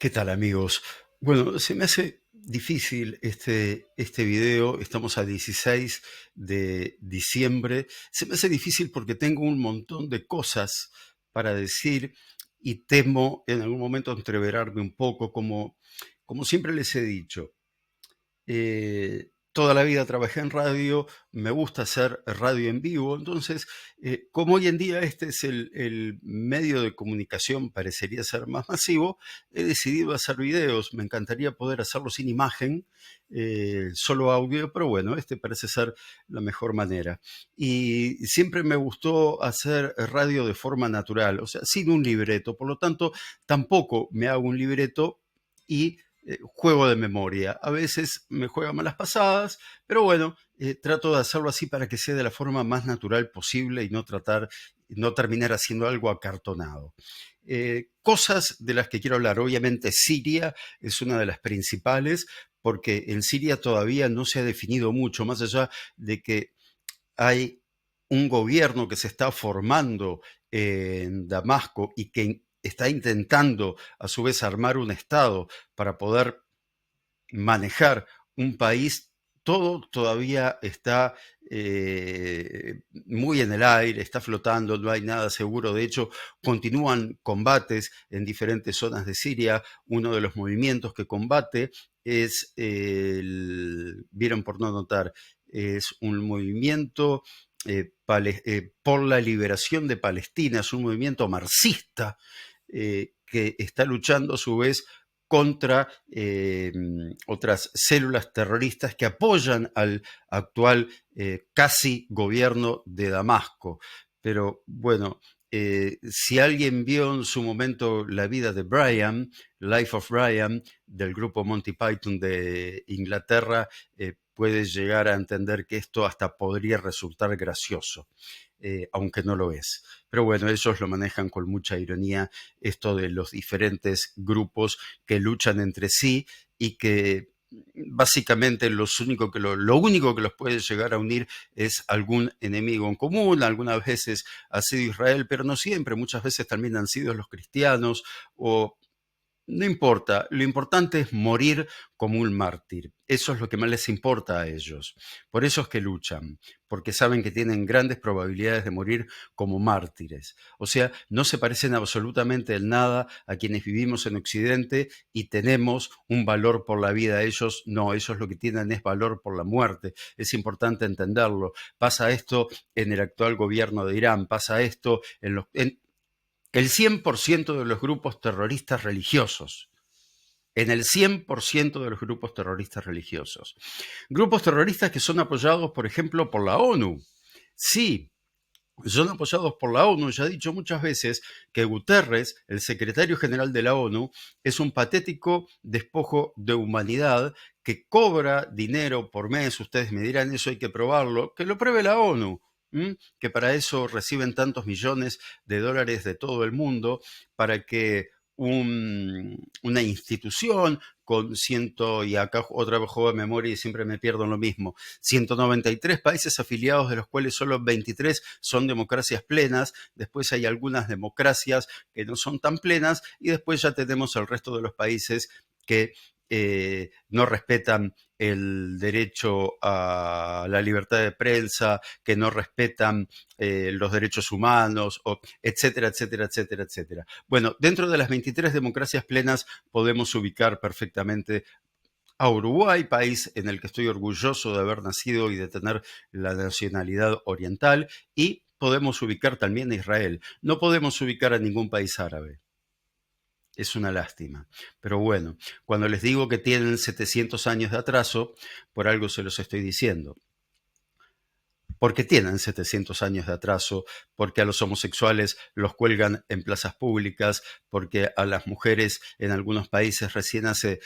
¿Qué tal, amigos? Bueno, se me hace difícil este video. Estamos a 16 de diciembre. Se me hace difícil porque tengo un montón de cosas para decir y temo en algún momento entreverarme un poco, como siempre les he dicho. Toda la vida trabajé en radio, me gusta hacer radio en vivo, entonces, como hoy en día este es el medio de comunicación, parecería ser más masivo, he decidido hacer videos. Me encantaría poder hacerlo sin imagen, solo audio, pero bueno, este parece ser la mejor manera. Y siempre me gustó hacer radio de forma natural, o sea, sin un libreto, por lo tanto, tampoco me hago un libreto y juego de memoria. A veces me juega malas pasadas, pero bueno, trato de hacerlo así para que sea de la forma más natural posible y no terminar haciendo algo acartonado. Cosas de las que quiero hablar. Obviamente Siria es una de las principales, porque en Siria todavía no se ha definido mucho, más allá de que hay un gobierno que se está formando en Damasco y que está intentando a su vez armar un Estado para poder manejar un país. Todo todavía está muy en el aire, está flotando, no hay nada seguro. De hecho, continúan combates en diferentes zonas de Siria. Uno de los movimientos que combate es, vieron por no notar, es un movimiento por la liberación de Palestina, es un movimiento marxista que está luchando a su vez contra otras células terroristas que apoyan al actual casi gobierno de Damasco. Pero bueno, si alguien vio en su momento la vida de Brian, Life of Brian, del grupo Monty Python de Inglaterra, puede llegar a entender que esto hasta podría resultar gracioso, aunque no lo es. Pero bueno, ellos lo manejan con mucha ironía, esto de los diferentes grupos que luchan entre sí y que básicamente lo único que los puede llegar a unir es algún enemigo en común. Algunas veces ha sido Israel, pero no siempre. Muchas veces también han sido los cristianos o no importa, lo importante es morir como un mártir. Eso es lo que más les importa a ellos. Por eso es que luchan, porque saben que tienen grandes probabilidades de morir como mártires. O sea, no se parecen absolutamente en nada a quienes vivimos en Occidente y tenemos un valor por la vida. Ellos no, ellos lo que tienen es valor por la muerte. Es importante entenderlo. Pasa esto en el actual gobierno de Irán, pasa esto en el 100% de los grupos terroristas religiosos. En el 100% de los grupos terroristas religiosos. Grupos terroristas que son apoyados, por ejemplo, por la ONU. Sí, son apoyados por la ONU. Ya he dicho muchas veces que Guterres, el secretario general de la ONU, es un patético despojo de humanidad que cobra dinero por mes. Ustedes me dirán, eso hay que probarlo. Que lo pruebe la ONU. Que para eso reciben tantos millones de dólares de todo el mundo, para que una institución con y acá otra vez juego de memoria y siempre me pierdo en lo mismo, 193 países afiliados, de los cuales solo 23 son democracias plenas. Después hay algunas democracias que no son tan plenas y después ya tenemos el resto de los países que no respetan el derecho a la libertad de prensa, que no respetan los derechos humanos, etcétera, etcétera, etcétera, etcétera. Bueno, dentro de las 23 democracias plenas podemos ubicar perfectamente a Uruguay, país en el que estoy orgulloso de haber nacido y de tener la nacionalidad oriental, y podemos ubicar también a Israel. No podemos ubicar a ningún país árabe. Es una lástima. Pero bueno, cuando les digo que tienen 700 años de atraso, por algo se los estoy diciendo. Porque tienen 700 años de atraso, porque a los homosexuales los cuelgan en plazas públicas, porque a las mujeres en algunos países recién hace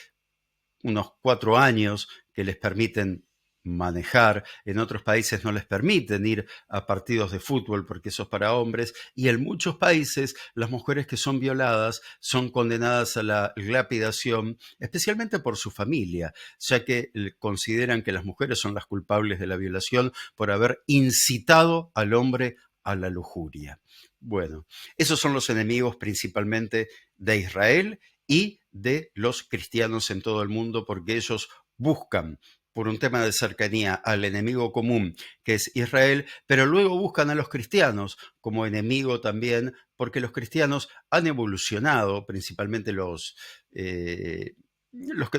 unos 4 años que les permiten manejar, en otros países no les permiten ir a partidos de fútbol porque eso es para hombres, y en muchos países las mujeres que son violadas son condenadas a la lapidación, especialmente por su familia, ya que consideran que las mujeres son las culpables de la violación por haber incitado al hombre a la lujuria. Bueno, esos son los enemigos principalmente de Israel y de los cristianos en todo el mundo, porque ellos buscan, por un tema de cercanía, al enemigo común, que es Israel, pero luego buscan a los cristianos como enemigo también, porque los cristianos han evolucionado, principalmente los que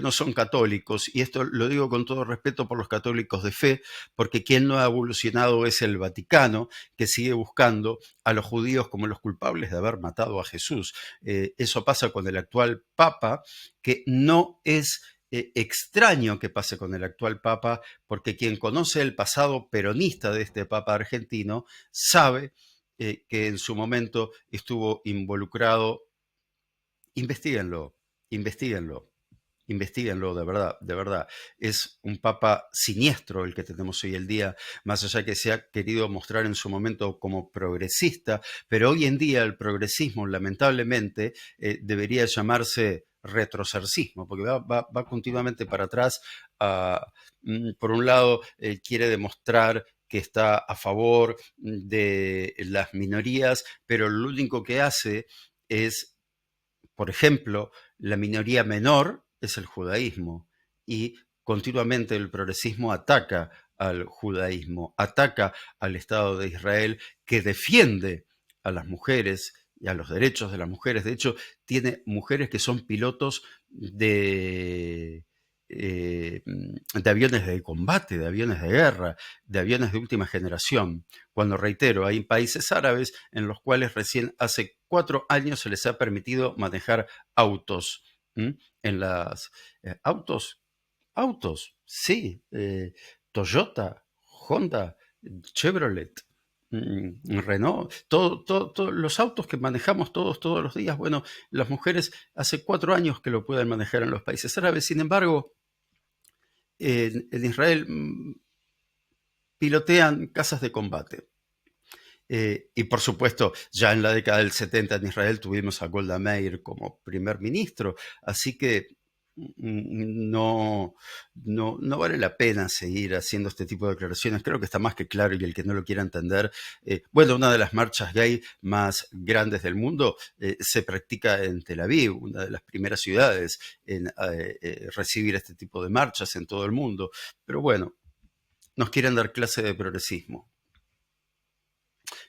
no son católicos, y esto lo digo con todo respeto por los católicos de fe, porque quien no ha evolucionado es el Vaticano, que sigue buscando a los judíos como los culpables de haber matado a Jesús. Eso pasa con el actual Papa, que no es extraño que pase con el actual Papa, porque quien conoce el pasado peronista de este Papa argentino sabe que en su momento estuvo involucrado. Investíguenlo, investíguenlo. Investíguenlo, de verdad, de verdad. Es un papa siniestro el que tenemos hoy el día, más allá que se ha querido mostrar en su momento como progresista, pero hoy en día el progresismo, lamentablemente, debería llamarse retrocercismo, porque va continuamente para atrás. Por un lado, quiere demostrar que está a favor de las minorías, pero lo único que hace es, por ejemplo, la minoría menor es el judaísmo y continuamente el progresismo ataca al judaísmo, ataca al Estado de Israel, que defiende a las mujeres y a los derechos de las mujeres. De hecho, tiene mujeres que son pilotos de aviones de combate, de aviones de guerra, de aviones de última generación. Cuando, reitero, hay países árabes en los cuales recién hace 4 años se les ha permitido manejar autos. En las sí, Toyota, Honda, Chevrolet, Renault, todos los autos que manejamos todos los días. Bueno, las mujeres hace 4 años que lo pueden manejar en los países árabes. Sin embargo, en Israel pilotean casas de combate. Y por supuesto, ya en la década del 70 en Israel tuvimos a Golda Meir como primer ministro, así que no vale la pena seguir haciendo este tipo de declaraciones. Creo que está más que claro, y el que no lo quiera entender, bueno, una de las marchas gay más grandes del mundo se practica en Tel Aviv, una de las primeras ciudades en recibir este tipo de marchas en todo el mundo. Pero bueno, nos quieren dar clase de progresismo.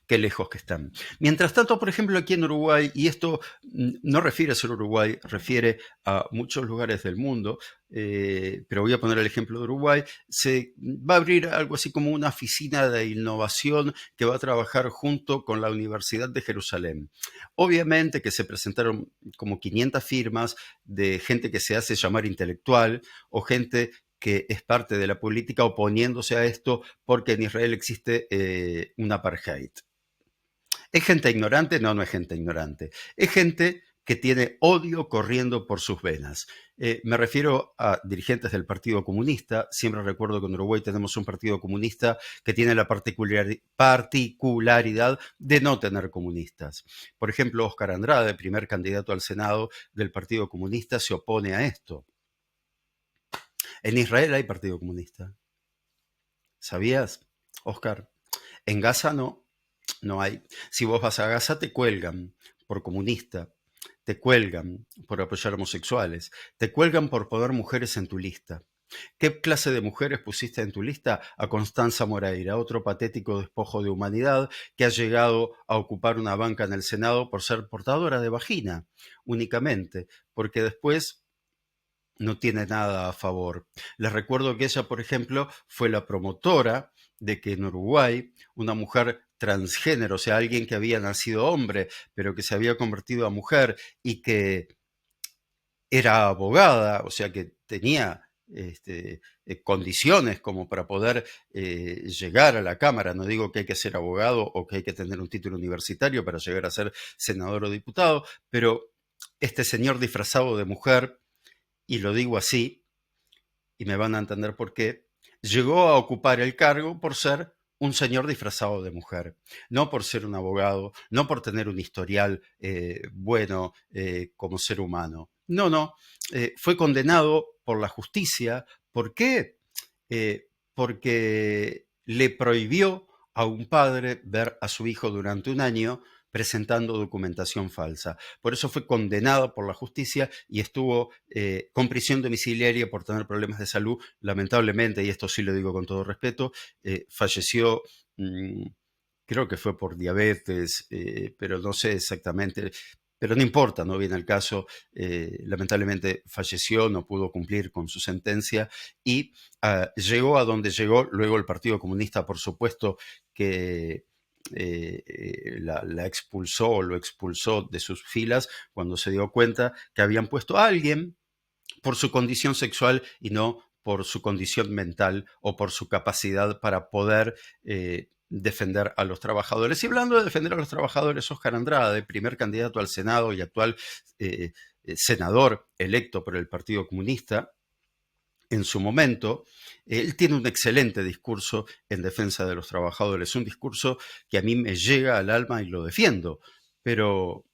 Qué lejos que están. Mientras tanto, por ejemplo, aquí en Uruguay, y esto no refiere a ser Uruguay, refiere a muchos lugares del mundo, pero voy a poner el ejemplo de Uruguay, se va a abrir algo así como una oficina de innovación que va a trabajar junto con la Universidad de Jerusalén. Obviamente que se presentaron como 500 firmas de gente que se hace llamar intelectual o gente que es parte de la política oponiéndose a esto porque en Israel existe un apartheid. ¿Es gente ignorante? No, no es gente ignorante. Es gente que tiene odio corriendo por sus venas. Me refiero a dirigentes del Partido Comunista. Siempre recuerdo que en Uruguay tenemos un Partido Comunista que tiene la particularidad de no tener comunistas. Por ejemplo, Óscar Andrade, primer candidato al Senado del Partido Comunista, se opone a esto. En Israel hay Partido Comunista. ¿Sabías, Óscar? En Gaza no. No hay. Si vos vas a Gaza, te cuelgan por comunista, te cuelgan por apoyar homosexuales, te cuelgan por poner mujeres en tu lista. ¿Qué clase de mujeres pusiste en tu lista? A Constanza Moreira, otro patético despojo de humanidad que ha llegado a ocupar una banca en el Senado por ser portadora de vagina, únicamente, porque después no tiene nada a favor. Les recuerdo que ella, por ejemplo, fue la promotora de que en Uruguay una mujer transgénero, o sea, alguien que había nacido hombre, pero que se había convertido a mujer y que era abogada, o sea, que tenía condiciones como para poder llegar a la Cámara. No digo que hay que ser abogado o que hay que tener un título universitario para llegar a ser senador o diputado, pero este señor disfrazado de mujer, y lo digo así, y me van a entender por qué, llegó a ocupar el cargo por ser un señor disfrazado de mujer, no por ser un abogado, no por tener un historial bueno como ser humano. No, no, fue condenado por la justicia. ¿Por qué? Porque le prohibió a un padre ver a su hijo durante un año presentando documentación falsa. Por eso fue condenado por la justicia y estuvo con prisión domiciliaria por tener problemas de salud. Lamentablemente, y esto sí lo digo con todo respeto, falleció, creo que fue por diabetes, pero no sé exactamente. Pero no importa, no viene al caso. Lamentablemente falleció, no pudo cumplir con su sentencia y llegó a donde llegó. Luego el Partido Comunista, por supuesto, que la expulsó o lo expulsó de sus filas cuando se dio cuenta que habían puesto a alguien por su condición sexual y no por su condición mental o por su capacidad para poder defender a los trabajadores. Y hablando de defender a los trabajadores, Óscar Andrade, primer candidato al Senado y actual senador electo por el Partido Comunista, en su momento, él tiene un excelente discurso en defensa de los trabajadores, un discurso que a mí me llega al alma y lo defiendo, pero,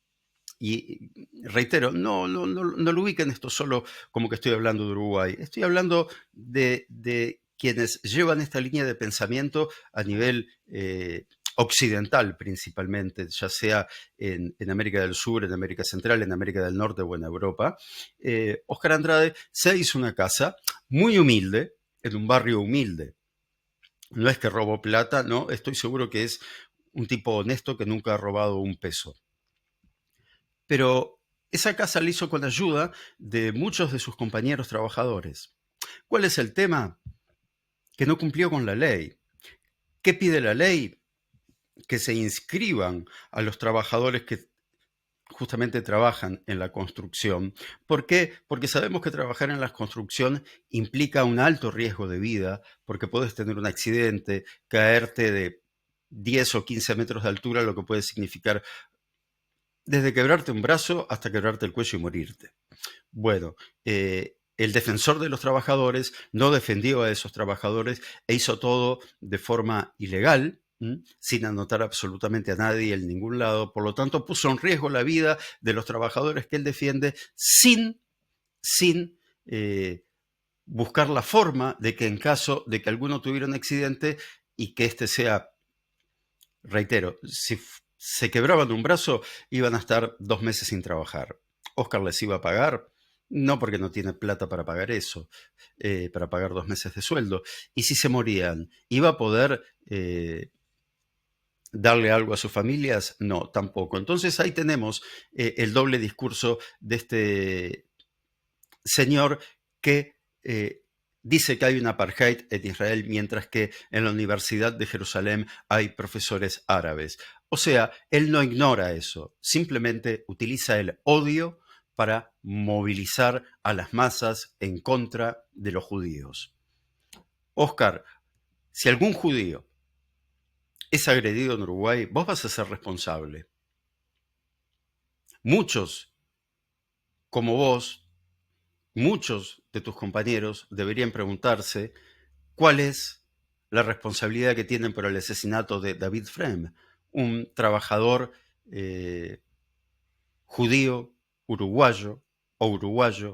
y reitero, no lo ubiquen esto solo como que estoy hablando de Uruguay, estoy hablando de quienes llevan esta línea de pensamiento a nivel occidental principalmente, ya sea en América del Sur, en América Central, en América del Norte o en Europa. Óscar Andrade se hizo una casa muy humilde, en un barrio humilde. No es que robó plata, no, estoy seguro que es un tipo honesto que nunca ha robado un peso. Pero esa casa la hizo con ayuda de muchos de sus compañeros trabajadores. ¿Cuál es el tema? Que no cumplió con la ley. ¿Qué pide la ley? Que se inscriban a los trabajadores que justamente trabajan en la construcción. ¿Por qué? Porque sabemos que trabajar en la construcción implica un alto riesgo de vida, porque puedes tener un accidente, caerte de 10 o 15 metros de altura, lo que puede significar desde quebrarte un brazo hasta quebrarte el cuello y morirte. Bueno, el defensor de los trabajadores no defendió a esos trabajadores e hizo todo de forma ilegal, sin anotar absolutamente a nadie en ningún lado. Por lo tanto, puso en riesgo la vida de los trabajadores que él defiende sin buscar la forma de que en caso de que alguno tuviera un accidente y que este sea, reitero, si se quebraban un brazo, iban a estar 2 meses sin trabajar. Óscar les iba a pagar, no porque no tiene plata para pagar eso, para pagar 2 meses de sueldo. Y si se morían, ¿iba a poder darle algo a sus familias? No, tampoco. Entonces ahí tenemos el doble discurso de este señor que dice que hay un apartheid en Israel, mientras que en la Universidad de Jerusalén hay profesores árabes. O sea, él no ignora eso, simplemente utiliza el odio para movilizar a las masas en contra de los judíos. Óscar, si algún judío es agredido en Uruguay, vos vas a ser responsable. Muchos, como vos, muchos de tus compañeros deberían preguntarse cuál es la responsabilidad que tienen por el asesinato de David Frem, un trabajador judío, uruguayo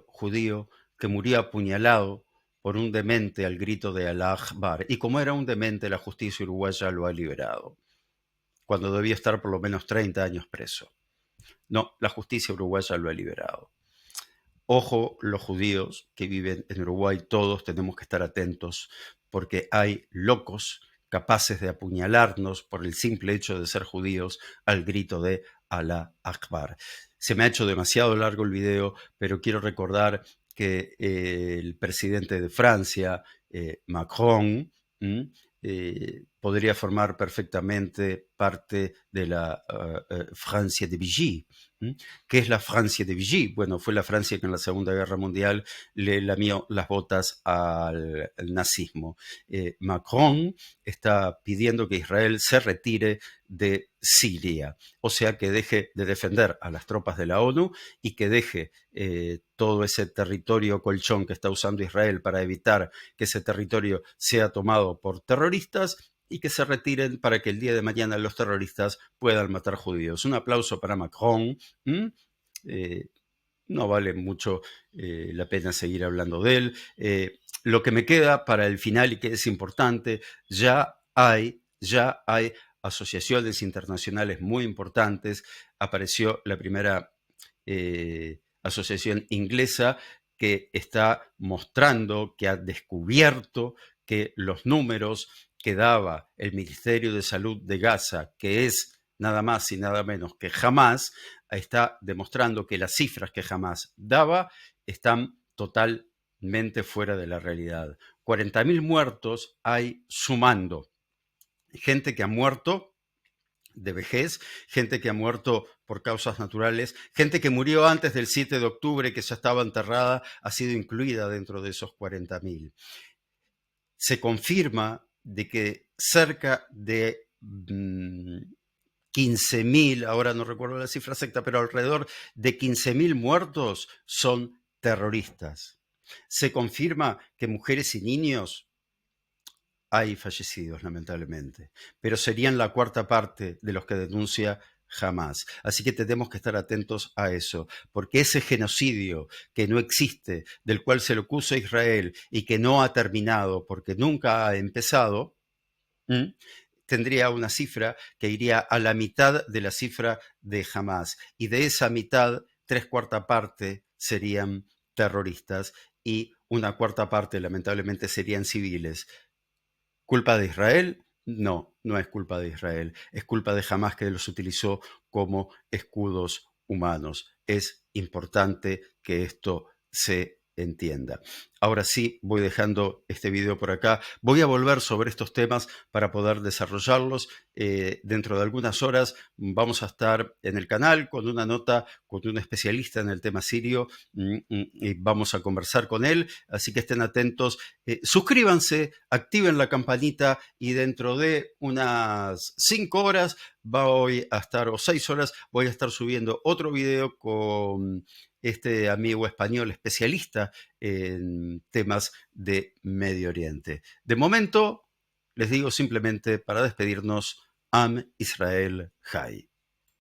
judío, que murió apuñalado por un demente al grito de Allah Akbar. Y como era un demente, la justicia uruguaya lo ha liberado, cuando debía estar por lo menos 30 años preso. No, la justicia uruguaya lo ha liberado. Ojo, los judíos que viven en Uruguay, todos tenemos que estar atentos, porque hay locos capaces de apuñalarnos por el simple hecho de ser judíos al grito de Allah Akbar. Se me ha hecho demasiado largo el video, pero quiero recordar que el presidente de Francia, Macron, podría formar perfectamente parte de la Francia de Vichy. ¿Qué es la Francia de Vichy? Bueno, fue la Francia que en la Segunda Guerra Mundial le lamió las botas al nazismo. Macron está pidiendo que Israel se retire de Siria, o sea, que deje de defender a las tropas de la ONU y que deje todo ese territorio colchón que está usando Israel para evitar que ese territorio sea tomado por terroristas, y que se retiren para que el día de mañana los terroristas puedan matar judíos. Un aplauso para Macron. No vale mucho la pena seguir hablando de él. Lo que me queda para el final y que es importante, ya hay asociaciones internacionales muy importantes. Apareció la primera asociación inglesa que está mostrando, que ha descubierto que los números que daba el Ministerio de Salud de Gaza, que es nada más y nada menos que Hamás, está demostrando que las cifras que Hamás daba están totalmente fuera de la realidad. 40.000 muertos hay sumando. Gente que ha muerto de vejez, gente que ha muerto por causas naturales, gente que murió antes del 7 de octubre, que ya estaba enterrada, ha sido incluida dentro de esos 40.000. Se confirma de que cerca de 15.000, ahora no recuerdo la cifra exacta, pero alrededor de 15.000 muertos son terroristas. Se confirma que mujeres y niños hay fallecidos, lamentablemente, pero serían la cuarta parte de los que denuncia Hamás. Así que tenemos que estar atentos a eso, porque ese genocidio que no existe, del cual se le acusa a Israel y que no ha terminado porque nunca ha empezado, tendría una cifra que iría a la mitad de la cifra de Hamás. Y de esa mitad, 3/4 parte serían terroristas y una cuarta parte, lamentablemente, serían civiles. ¿Culpa de Israel? No, no es culpa de Israel. Es culpa de Hamás, que los utilizó como escudos humanos. Es importante que esto se entienda. Ahora sí, voy dejando este video por acá. Voy a volver sobre estos temas para poder desarrollarlos. Dentro de algunas horas vamos a estar en el canal con una nota con un especialista en el tema sirio y vamos a conversar con él. Así que estén atentos. Suscríbanse, activen la campanita y dentro de unas 5 horas voy a estar, o 6 horas, voy a estar subiendo otro video con este amigo español especialista en temas de Medio Oriente. De momento, les digo simplemente para despedirnos, Am Israel Chai.